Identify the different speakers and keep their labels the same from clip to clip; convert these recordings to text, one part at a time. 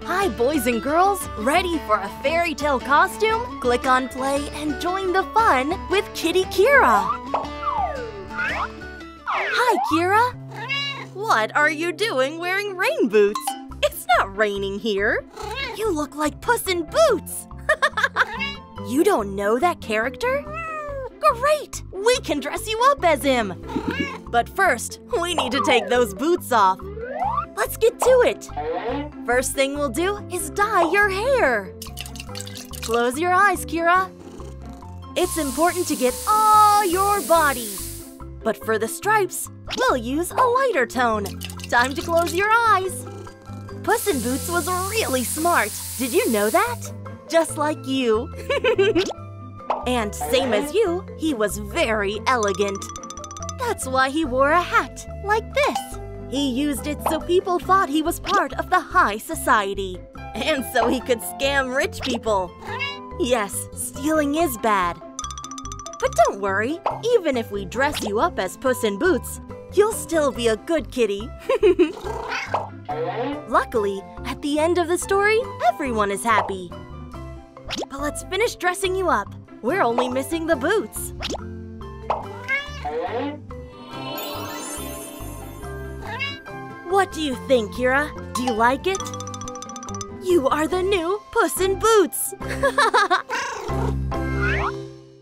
Speaker 1: Hi, boys and girls! Ready for a fairy tale costume? Click on play and join the fun with Kitty Kira! Hi, Kira! What are you doing wearing rain boots? It's not raining here! You look like Puss in Boots! You don't know that character? Great! We can dress you up as him! But first, we need to take those boots off. Let's get to it! First thing we'll do is dye your hair. Close your eyes, Kira. It's important to get all your body. But for the stripes, we'll use a lighter tone. Time to close your eyes. Puss in Boots was really smart. Did you know that? Just like you. And same as you, he was very elegant. That's why he wore a hat like this. He used it so people thought he was part of the high society. And so he could scam rich people. Yes, stealing is bad. But don't worry, even if we dress you up as Puss in Boots, you'll still be a good kitty. Luckily, at the end of the story, everyone is happy. But let's finish dressing you up. We're only missing the boots. What do you think, Kira? Do you like it? You are the new Puss in Boots!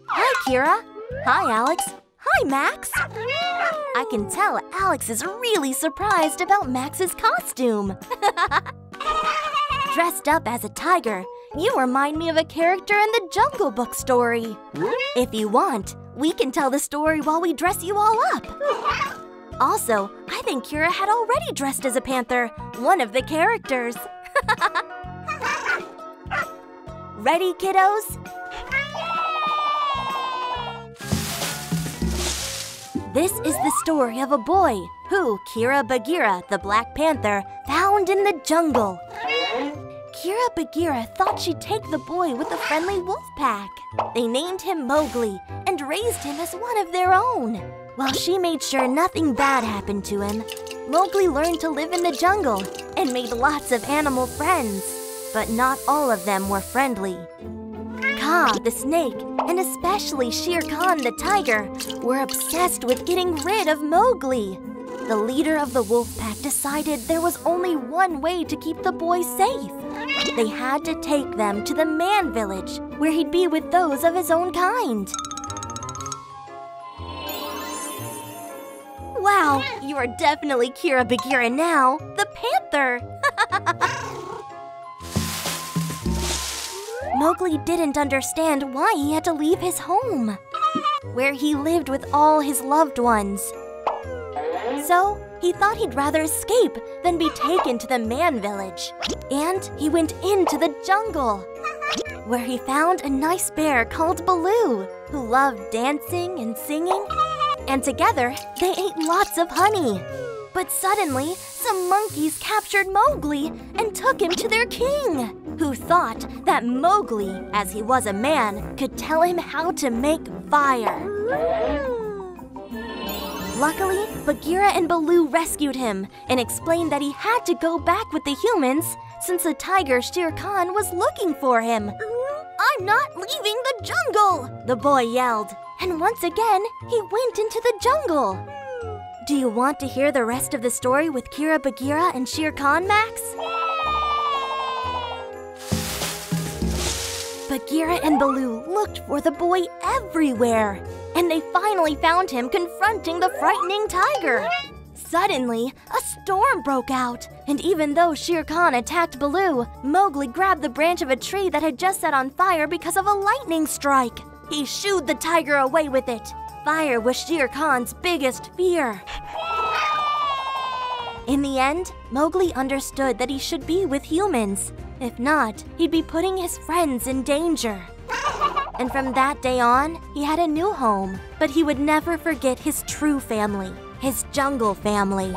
Speaker 1: Hi, Kira. Hi, Alex. Hi, Max. I can tell Alex is really surprised about Max's costume. Dressed up as a tiger, you remind me of a character in the Jungle Book story. If you want, we can tell the story while we dress you all up. Also, I think Kira had already dressed as a panther, one of the characters. Ready, kiddos? This is the story of a boy who Kira Bagheera, the Black Panther, found in the jungle. Kira Bagheera thought she'd take the boy with a friendly wolf pack. They named him Mowgli and raised him as one of their own. While she made sure nothing bad happened to him, Mowgli learned to live in the jungle and made lots of animal friends. But not all of them were friendly. Kaa, the snake, and especially Shere Khan, the tiger, were obsessed with getting rid of Mowgli. The leader of the wolf pack decided there was only one way to keep the boy safe. They had to take them to the man village, where he'd be with those of his own kind. Wow, you are definitely Kira Bagheera now, the panther! Mowgli didn't understand why he had to leave his home, where he lived with all his loved ones. So, he thought he'd rather escape than be taken to the man village. And he went into the jungle, where he found a nice bear called Baloo, who loved dancing and singing. And together, they ate lots of honey. But suddenly, some monkeys captured Mowgli and took him to their king, who thought that Mowgli, as he was a man, could tell him how to make fire. Luckily, Bagheera and Baloo rescued him and explained that he had to go back with the humans since the tiger Shere Khan was looking for him. "I'm not leaving the jungle!" the boy yelled. And once again, he went into the jungle. Do you want to hear the rest of the story with Kira Bagheera and Shere Khan, Max? Bagheera and Baloo looked for the boy everywhere, and they finally found him confronting the frightening tiger. Suddenly, a storm broke out, and even though Shere Khan attacked Baloo, Mowgli grabbed the branch of a tree that had just set on fire because of a lightning strike. He shooed the tiger away with it. Fire was Shere Khan's biggest fear. In the end, Mowgli understood that he should be with humans. If not, he'd be putting his friends in danger. And from that day on, he had a new home, but he would never forget his true family, his jungle family.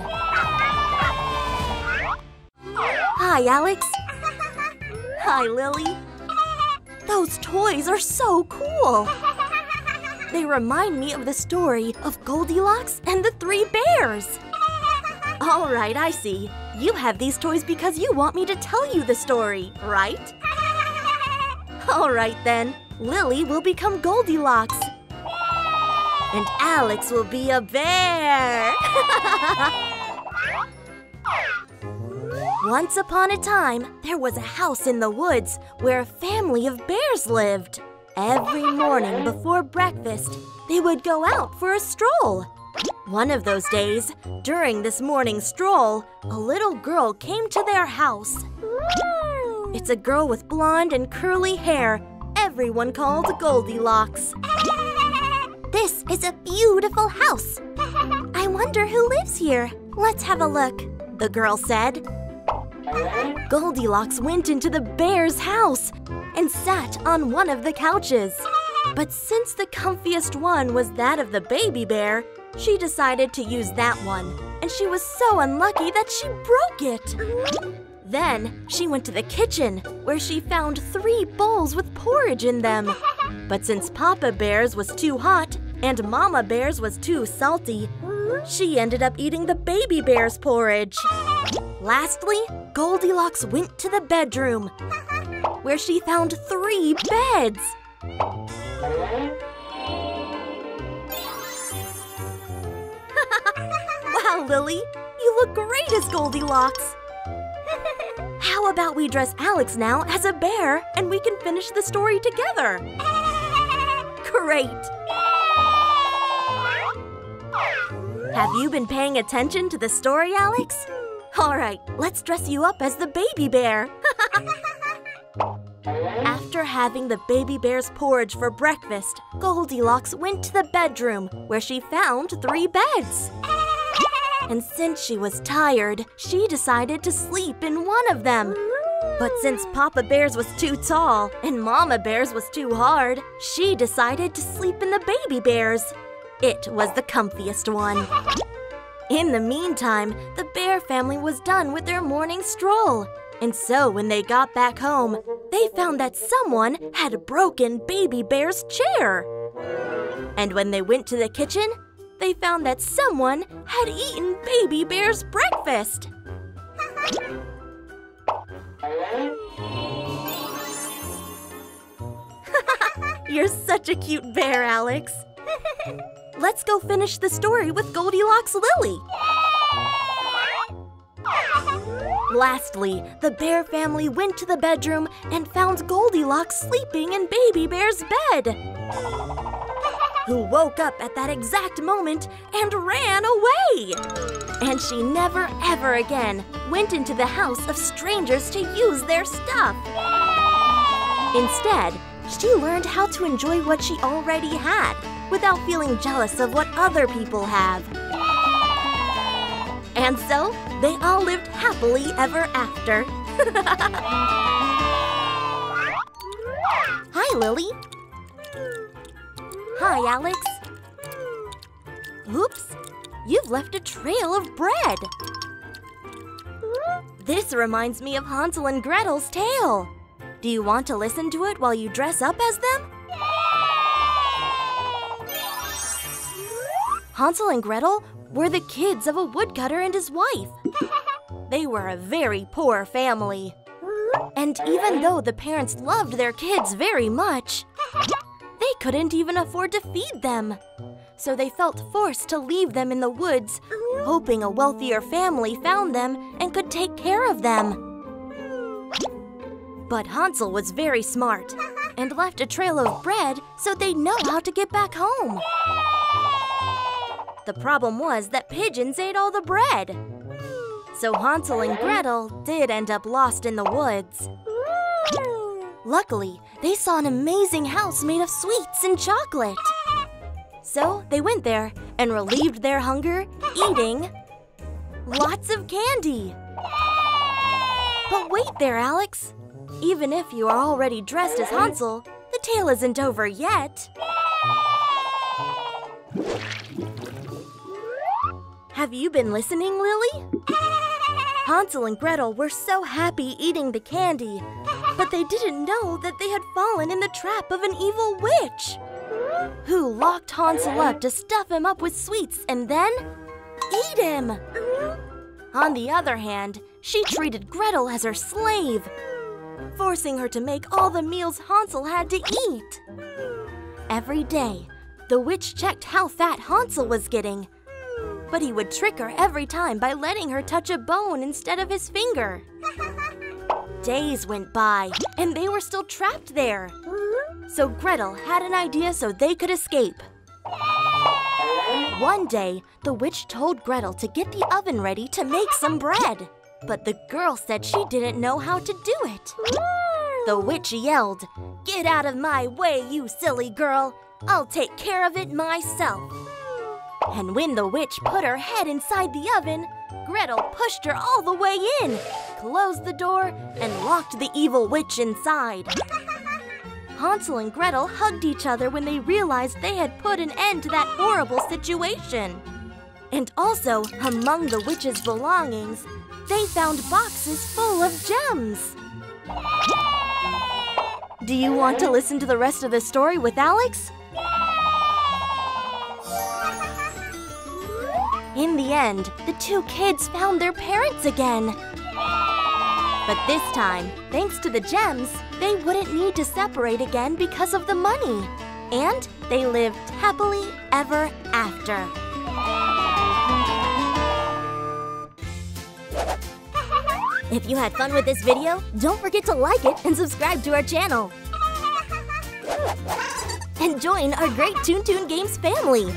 Speaker 1: Hi, Alex. Hi, Lily. Those toys are so cool. They remind me of the story of Goldilocks and the Three Bears. All right, I see. You have these toys because you want me to tell you the story, right? All right then, Lily will become Goldilocks. And Alex will be a bear. Once upon a time, there was a house in the woods where a family of bears lived. Every morning before breakfast, they would go out for a stroll. One of those days, during this morning stroll, a little girl came to their house. It's a girl with blonde and curly hair, everyone called Goldilocks. This is a beautiful house. I wonder who lives here. Let's have a look, the girl said. Goldilocks went into the bear's house and sat on one of the couches. But since the comfiest one was that of the baby bear, she decided to use that one, and she was so unlucky that she broke it. Then she went to the kitchen, where she found 3 bowls with porridge in them. But since Papa Bear's was too hot and Mama Bear's was too salty, she ended up eating the baby bear's porridge. Lastly, Goldilocks went to the bedroom, where she found 3 beds. Wow, Lily, you look great as Goldilocks. How about we dress Alex now as a bear and we can finish the story together? Great! Have you been paying attention to the story, Alex? All right, let's dress you up as the baby bear. After having the baby bear's porridge for breakfast, Goldilocks went to the bedroom where she found 3 beds. And since she was tired, she decided to sleep in one of them. But since Papa Bear's was too tall and Mama Bear's was too hard, she decided to sleep in the baby bear's. It was the comfiest one. In the meantime, the bear family was done with their morning stroll. And so when they got back home, they found that someone had broken baby bear's chair. And when they went to the kitchen, they found that someone had eaten baby bear's breakfast. You're such a cute bear, Alex. Let's go finish the story with Goldilocks Lily. Lastly, the bear family went to the bedroom and found Goldilocks sleeping in baby bear's bed, who woke up at that exact moment and ran away. And she never ever again went into the house of strangers to use their stuff. Instead, she learned how to enjoy what she already had without feeling jealous of what other people have. And so, they all lived happily ever after. Hi, Lily. Hi, Alex. Oops, you've left a trail of bread. This reminds me of Hansel and Gretel's tale. Do you want to listen to it while you dress up as them? Hansel and Gretel were the kids of a woodcutter and his wife. They were a very poor family. And even though the parents loved their kids very much, they couldn't even afford to feed them. So they felt forced to leave them in the woods, hoping a wealthier family found them and could take care of them. But Hansel was very smart and left a trail of bread so they'd know how to get back home. The problem was that pigeons ate all the bread. So Hansel and Gretel did end up lost in the woods. Luckily, they saw an amazing house made of sweets and chocolate. So they went there and relieved their hunger, eating lots of candy. But wait there, Alex. Even if you are already dressed as Hansel, the tale isn't over yet. Have you been listening, Lily? Hansel and Gretel were so happy eating the candy, but they didn't know that they had fallen in the trap of an evil witch, who locked Hansel up to stuff him up with sweets and then eat him. On the other hand, she treated Gretel as her slave, forcing her to make all the meals Hansel had to eat. Every day, the witch checked how fat Hansel was getting, but he would trick her every time by letting her touch a bone instead of his finger. Days went by, and they were still trapped there. So Gretel had an idea so they could escape. One day, the witch told Gretel to get the oven ready to make some bread. But the girl said she didn't know how to do it. The witch yelled, "Get out of my way, you silly girl! I'll take care of it myself." And when the witch put her head inside the oven, Gretel pushed her all the way in, closed the door, and locked the evil witch inside. Hansel and Gretel hugged each other when they realized they had put an end to that horrible situation. And also, among the witch's belongings, they found boxes full of gems. Do you want to listen to the rest of the story with Alex? In the end, the two kids found their parents again. But this time, thanks to the gems, they wouldn't need to separate again because of the money. And they lived happily ever after. If you had fun with this video, don't forget to like it and subscribe to our channel. And join our great Toon Toon Games family.